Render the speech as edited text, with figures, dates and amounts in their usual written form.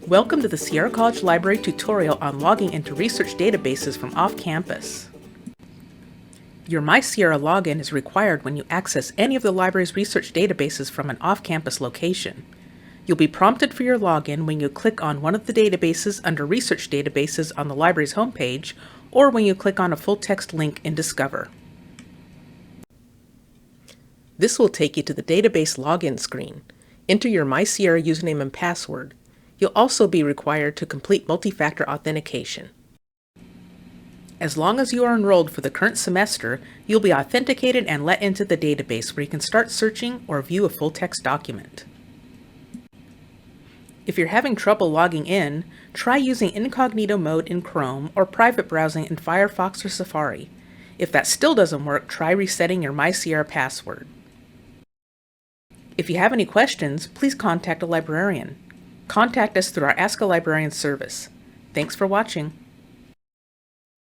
Welcome to the Sierra College Library tutorial on logging into research databases from off-campus. Your MySierra login is required when you access any of the library's research databases from an off-campus location. You'll be prompted for your login when you click on one of the databases under Research Databases on the library's homepage, or when you click on a full-text link in Discover. This will take you to the database login screen. Enter your MySierra username and password. You'll also be required to complete multi-factor authentication. As long as you are enrolled for the current semester, you'll be authenticated and let into the database where you can start searching or view a full-text document. If you're having trouble logging in, try using incognito mode in Chrome or private browsing in Firefox or Safari. If that still doesn't work, try resetting your MySierra password. If you have any questions, please contact a librarian. Contact us through our Ask a Librarian service. Thanks for watching.